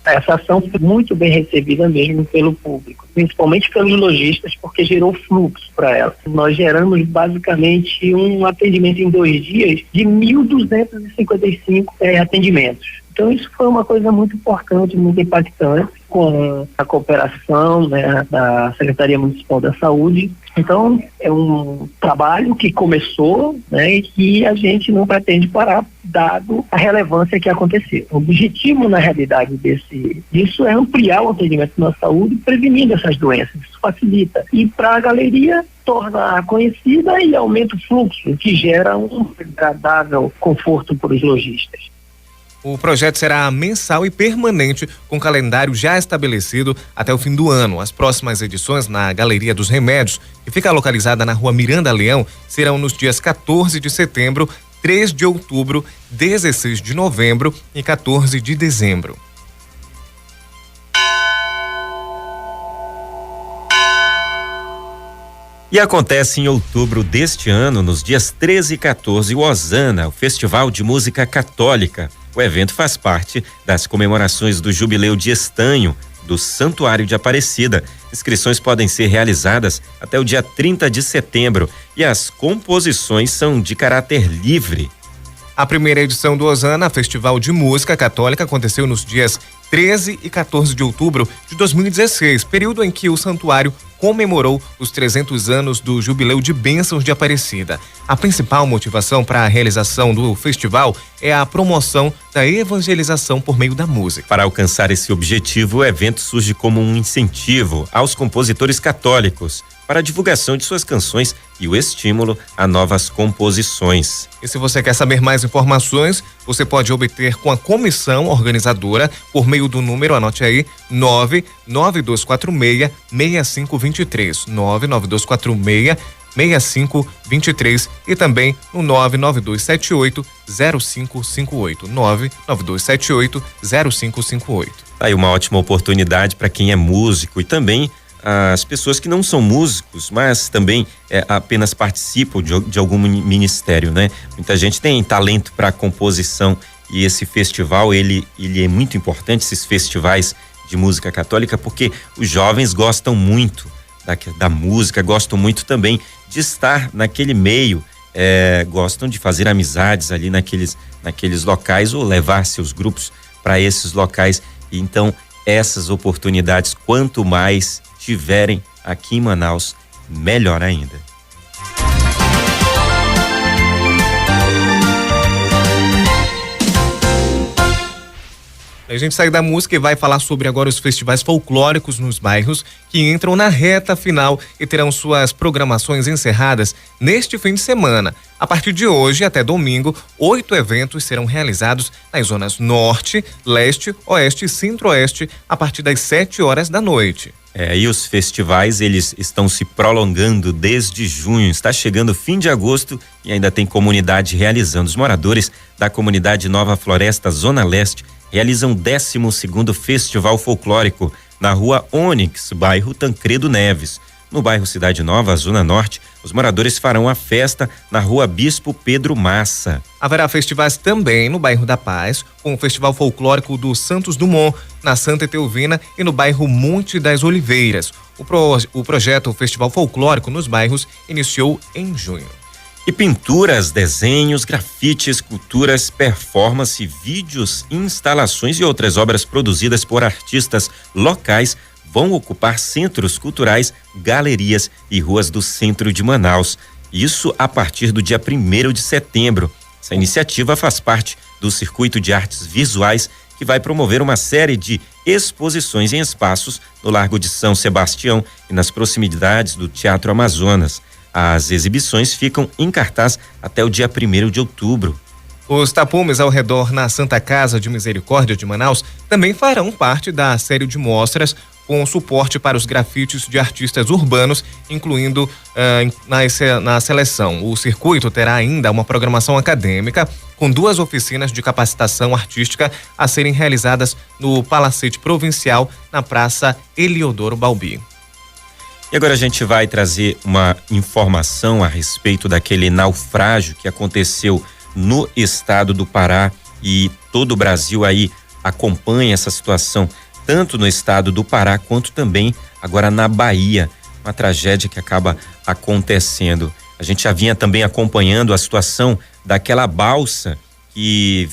Essa ação foi muito bem recebida mesmo pelo público, principalmente pelos lojistas, porque gerou fluxo para ela. Nós geramos basicamente um atendimento em 2 dias de 1.255 atendimentos. Então isso foi uma coisa muito importante, muito impactante, com a cooperação, né, da Secretaria Municipal da Saúde. Então é um trabalho que começou, né, e que a gente não pretende parar, dado a relevância que aconteceu. O objetivo, na realidade, disso é ampliar o atendimento na saúde, prevenindo essas doenças. Isso facilita. E para a galeria, torna conhecida e aumenta o fluxo, o que gera um agradável conforto para os lojistas. O projeto será mensal e permanente, com calendário já estabelecido até o fim do ano. As próximas edições na Galeria dos Remédios, que fica localizada na Rua Miranda Leão, serão nos dias 14 de setembro, 3 de outubro, 16 de novembro e 14 de dezembro. E acontece em outubro deste ano, nos dias 13 e 14, o Osana, o Festival de Música Católica. O evento faz parte das comemorações do Jubileu de Estanho, do Santuário de Aparecida. Inscrições podem ser realizadas até o dia 30 de setembro e as composições são de caráter livre. A primeira edição do Osana, Festival de Música Católica, aconteceu nos dias 13 e 14 de outubro de 2016, período em que o santuário comemorou os 300 anos do Jubileu de Bênçãos de Aparecida. A principal motivação para a realização do festival é a promoção da evangelização por meio da música. Para alcançar esse objetivo, o evento surge como um incentivo aos compositores católicos para a divulgação de suas canções e o estímulo a novas composições. E se você quer saber mais informações, você pode obter com a comissão organizadora por meio do número, anote aí, 99246-6523, 99246-6523 e também no 99278-0558, 99278-0558. Aí uma ótima oportunidade para quem é músico e também as pessoas que não são músicos, mas também apenas participam de algum ministério, né? Muita gente tem talento para composição e esse festival, ele é muito importante, esses festivais de música católica, porque os jovens gostam muito da música, gostam muito também de estar naquele meio, gostam de fazer amizades ali naqueles locais ou levar seus grupos para esses locais. Então, essas oportunidades, quanto mais tiverem aqui em Manaus, melhor ainda. A gente sai da música e vai falar sobre agora os festivais folclóricos nos bairros que entram na reta final e terão suas programações encerradas neste fim de semana. A partir de hoje até domingo, 8 eventos serão realizados nas zonas Norte, Leste, Oeste e Centro-Oeste a partir das 7 horas da noite. E os festivais, eles estão se prolongando desde junho, está chegando o fim de agosto e ainda tem comunidade realizando. Os moradores da comunidade Nova Floresta, Zona Leste, realizam o 12º Festival Folclórico na Rua Ônix, bairro Tancredo Neves. No bairro Cidade Nova, Zona Norte, os moradores farão a festa na Rua Bispo Pedro Massa. Haverá festivais também no bairro da Paz, com o Festival Folclórico do Santos Dumont, na Santa Etelvina e no bairro Monte das Oliveiras. O projeto Festival Folclórico nos bairros iniciou em junho. E pinturas, desenhos, grafites, esculturas, performance, vídeos, instalações e outras obras produzidas por artistas locais vão ocupar centros culturais, galerias e ruas do centro de Manaus. Isso a partir do dia 1º de setembro. Essa iniciativa faz parte do Circuito de Artes Visuais, que vai promover uma série de exposições em espaços no Largo de São Sebastião e nas proximidades do Teatro Amazonas. As exibições ficam em cartaz até o dia 1º de outubro. Os tapumes ao redor na Santa Casa de Misericórdia de Manaus também farão parte da série de mostras com suporte para os grafites de artistas urbanos, incluindo na seleção. O circuito terá ainda uma programação acadêmica com 2 oficinas de capacitação artística a serem realizadas no Palacete Provincial, na Praça Eliodoro Balbi. E agora a gente vai trazer uma informação a respeito daquele naufrágio que aconteceu no estado do Pará, e todo o Brasil aí acompanha essa situação, tanto no estado do Pará quanto também agora na Bahia, uma tragédia que acaba acontecendo. A gente já vinha também acompanhando a situação daquela balsa que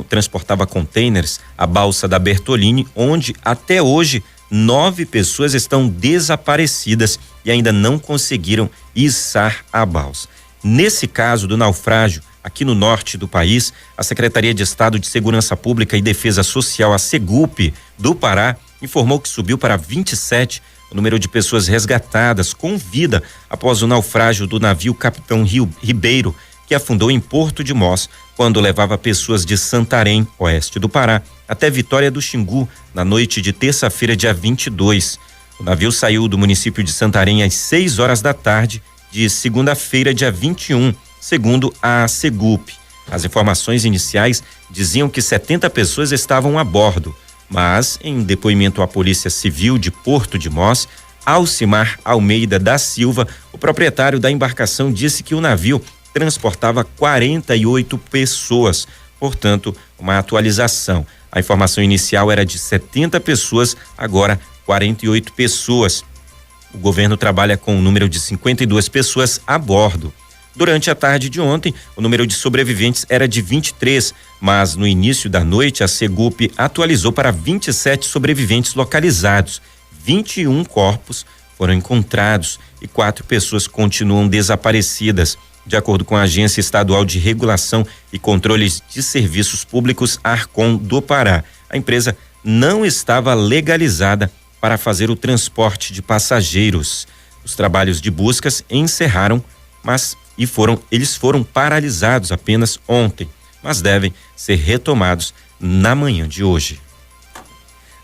transportava containers, a balsa da Bertolini, onde até hoje 9 pessoas estão desaparecidas e ainda não conseguiram içar a balsa. Nesse caso do naufrágio, aqui no norte do país, a Secretaria de Estado de Segurança Pública e Defesa Social, a SEGUP, do Pará, informou que subiu para 27 o número de pessoas resgatadas com vida após o naufrágio do navio Capitão Ribeiro, que afundou em Porto de Mós, quando levava pessoas de Santarém, oeste do Pará, até Vitória do Xingu, na noite de terça-feira, dia 22. O navio saiu do município de Santarém às 6 horas da tarde de segunda-feira, dia 21, segundo a SEGUP. As informações iniciais diziam que 70 pessoas estavam a bordo, mas em depoimento à Polícia Civil de Porto de Mós, Alcimar Almeida da Silva, o proprietário da embarcação, disse que o navio transportava 48 pessoas, portanto, uma atualização. A informação inicial era de 70 pessoas, agora 48 pessoas. O governo trabalha com um número de 52 pessoas a bordo. Durante a tarde de ontem, o número de sobreviventes era de 23, mas no início da noite a SEGUP atualizou para 27 sobreviventes localizados. 21 corpos foram encontrados e 4 pessoas continuam desaparecidas. De acordo com a Agência Estadual de Regulação e Controle de Serviços Públicos, Arcon do Pará, a empresa não estava legalizada para fazer o transporte de passageiros. Os trabalhos de buscas encerraram, eles foram paralisados apenas ontem, mas devem ser retomados na manhã de hoje.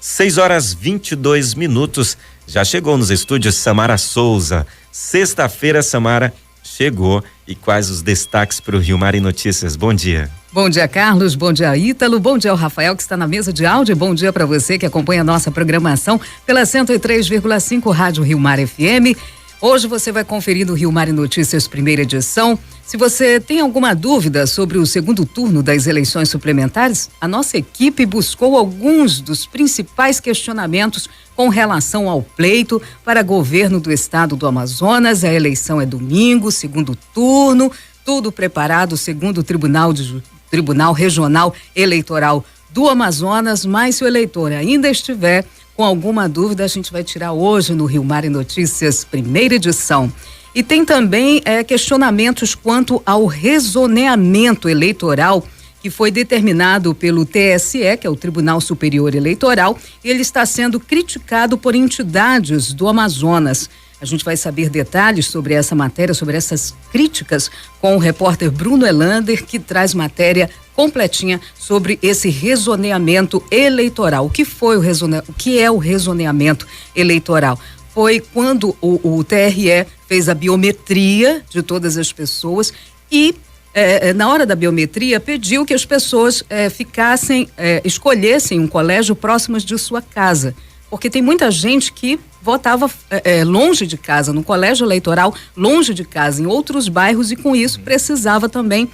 6h22, já chegou nos estúdios Samara Souza. Sexta-feira, Samara chegou. E quais os destaques para o Rio Mar em Notícias? Bom dia. Bom dia, Carlos. Bom dia, Ítalo. Bom dia ao Rafael, que está na mesa de áudio. Bom dia para você que acompanha a nossa programação pela 103,5 Rádio Rio Mar FM. Hoje você vai conferir no Rio Mar em Notícias, primeira edição. Se você tem alguma dúvida sobre o segundo turno das eleições suplementares, a nossa equipe buscou alguns dos principais questionamentos com relação ao pleito para governo do estado do Amazonas. A eleição é domingo, segundo turno, tudo preparado segundo o Tribunal Regional Eleitoral do Amazonas, mas se o eleitor ainda estiver com alguma dúvida, a gente vai tirar hoje no Rio Mar em Notícias, primeira edição. E tem também questionamentos quanto ao rezoneamento eleitoral que foi determinado pelo TSE, que é o Tribunal Superior Eleitoral, e ele está sendo criticado por entidades do Amazonas. A gente vai saber detalhes sobre essa matéria, sobre essas críticas, com o repórter Bruno Elander, que traz matéria completinha sobre esse rezoneamento eleitoral. O que é o rezoneamento eleitoral? Foi quando o TRE fez a biometria de todas as pessoas e na hora da biometria pediu que as pessoas escolhessem um colégio próximo de sua casa, porque tem muita gente que votava longe de casa, no colégio eleitoral, longe de casa, em outros bairros, e com isso precisava também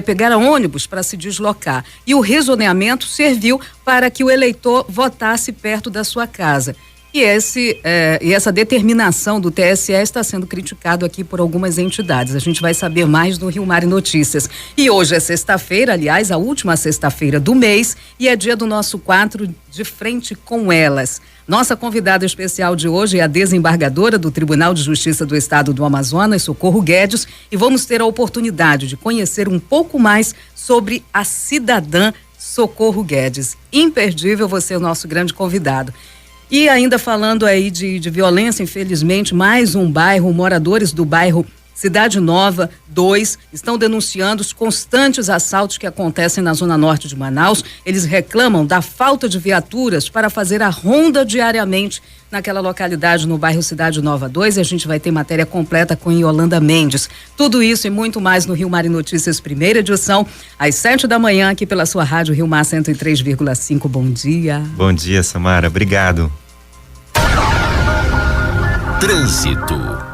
pegar ônibus para se deslocar. E o rezoneamento serviu para que o eleitor votasse perto da sua casa. E essa determinação do TSE está sendo criticado aqui por algumas entidades. A gente vai saber mais no Rio Mar em Notícias. E hoje é sexta-feira, aliás, a última sexta-feira do mês, e é dia do nosso quadro De Frente com Elas. Nossa convidada especial de hoje é a desembargadora do Tribunal de Justiça do Estado do Amazonas, Socorro Guedes, e vamos ter a oportunidade de conhecer um pouco mais sobre a cidadã Socorro Guedes. Imperdível, você é o nosso grande convidado. E ainda falando aí de violência, infelizmente, mais um bairro, moradores do bairro Cidade Nova 2 estão denunciando os constantes assaltos que acontecem na zona norte de Manaus. Eles reclamam da falta de viaturas para fazer a ronda diariamente naquela localidade no bairro Cidade Nova 2, e a gente vai ter matéria completa com Yolanda Mendes. Tudo isso e muito mais no Rio Mar em Notícias, primeira edição, às 7 da manhã, aqui pela sua rádio Rio Mar 103,5. Bom dia. Bom dia, Samara. Obrigado. Trânsito.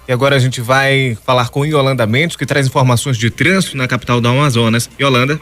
E agora a gente vai falar com Yolanda Mendes, que traz informações de trânsito na capital do Amazonas. Yolanda.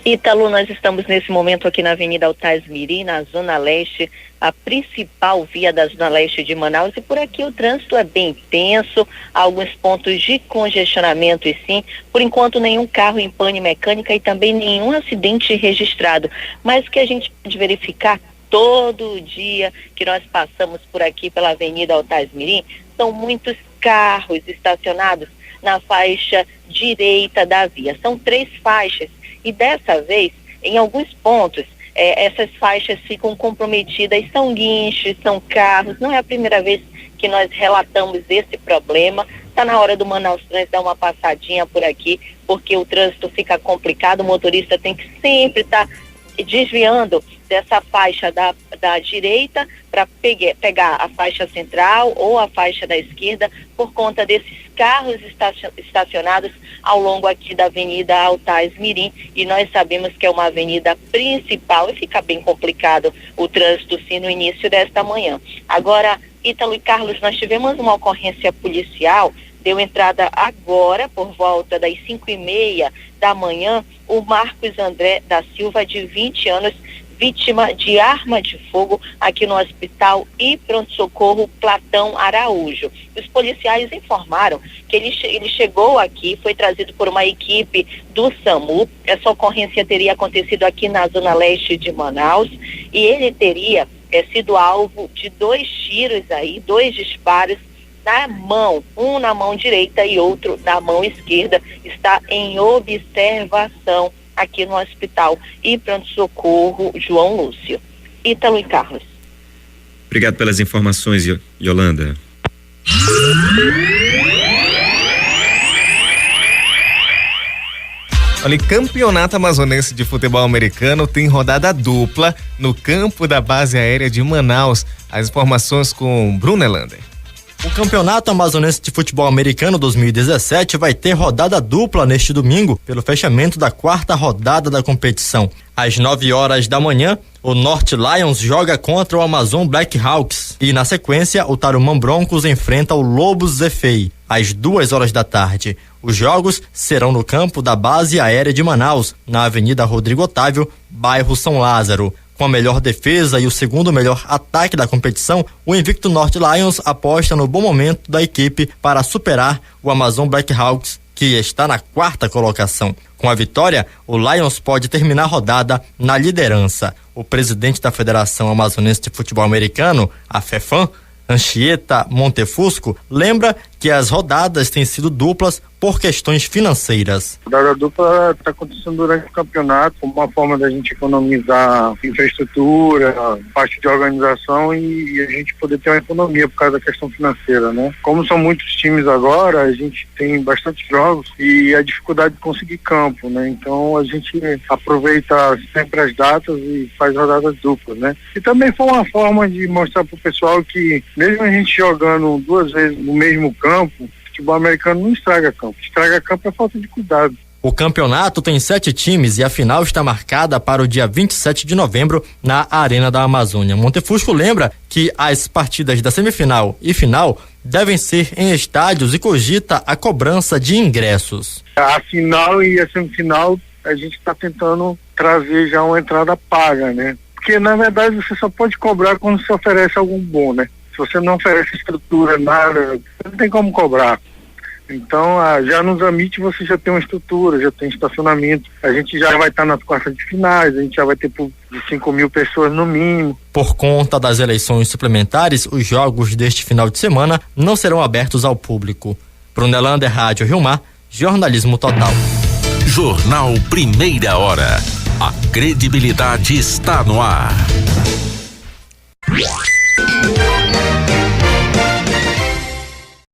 Ítalo, nós estamos nesse momento aqui na Avenida Altais Mirim, na Zona Leste, a principal via da Zona Leste de Manaus, e por aqui o trânsito é bem tenso, há alguns pontos de congestionamento e sim, por enquanto nenhum carro em pane mecânica e também nenhum acidente registrado, mas o que a gente pode verificar todo dia que nós passamos por aqui pela Avenida Altais Mirim, são muitos carros estacionados na faixa direita da via, são 3 faixas, e dessa vez, em alguns pontos, essas faixas ficam comprometidas, são guinchos, são carros, não é a primeira vez que nós relatamos esse problema. Está na hora do Manaus Trans dar uma passadinha por aqui, porque o trânsito fica complicado, o motorista tem que sempre estar desviando dessa faixa da direita para pegar a faixa central ou a faixa da esquerda por conta desses carros estacionados ao longo aqui da Avenida Altais Mirim, e nós sabemos que é uma avenida principal e fica bem complicado o trânsito sim no início desta manhã. Agora, Ítalo e Carlos, nós tivemos uma ocorrência policial, deu entrada agora por volta das 5:30 da manhã, o Marcos André da Silva, de 20 anos, vítima de arma de fogo aqui no Hospital e Pronto-Socorro Platão Araújo. Os policiais informaram que ele chegou aqui, foi trazido por uma equipe do SAMU. Essa ocorrência teria acontecido aqui na Zona Leste de Manaus e ele teria sido alvo de 2 tiros aí, 2 disparos na mão, um na mão direita e outro na mão esquerda. Está em observação aqui no Hospital e Pronto-Socorro João Lúcio. Ítalo e Carlos. Obrigado pelas informações, Yolanda. Olha, Campeonato Amazonense de Futebol Americano tem rodada dupla no campo da Base Aérea de Manaus. As informações com Bruno Elander. O Campeonato Amazonense de Futebol Americano 2017 vai ter rodada dupla neste domingo, pelo fechamento da 4ª rodada da competição. Às 9 horas da manhã, o North Lions joga contra o Amazon Blackhawks e, na sequência, o Tarumã Broncos enfrenta o Lobos Zefei. Às 2 horas da tarde, os jogos serão no campo da Base Aérea de Manaus, na Avenida Rodrigo Otávio, bairro São Lázaro. Com a melhor defesa e o segundo melhor ataque da competição, o invicto North Lions aposta no bom momento da equipe para superar o Amazon Blackhawks, que está na 4ª colocação. Com a vitória, o Lions pode terminar a rodada na liderança. O presidente da Federação Amazonense de Futebol Americano, a FEFAM, Anchieta Montefusco, lembra que as rodadas têm sido duplas por questões financeiras. A rodada dupla está acontecendo durante o campeonato, como uma forma da gente economizar infraestrutura, parte de organização e a gente poder ter uma economia por causa da questão financeira, né? Como são muitos times agora, a gente tem bastante jogos e a dificuldade de conseguir campo, né? Então a gente aproveita sempre as datas e faz rodadas duplas, né? E também foi uma forma de mostrar pro pessoal que mesmo a gente jogando 2 vezes no mesmo campo, futebol americano não estraga campo. Estraga campo é falta de cuidado. O campeonato tem 7 times e a final está marcada para o dia 27 de novembro na Arena da Amazônia. Montefusco lembra que as partidas da semifinal e final devem ser em estádios e cogita a cobrança de ingressos. A final e a semifinal a gente está tentando trazer já uma entrada paga, né? Porque na verdade você só pode cobrar quando se oferece algum bom, né? Se você não oferece estrutura, nada, não tem como cobrar. Então, já nos Amit você já tem uma estrutura, já tem estacionamento. A gente já vai estar nas quartas de finais, a gente já vai ter de 5.000 pessoas no mínimo. Por conta das eleições suplementares, os jogos deste final de semana não serão abertos ao público. Bruno Elander, Rádio Rio Mar, jornalismo total. Jornal Primeira Hora. A credibilidade está no ar.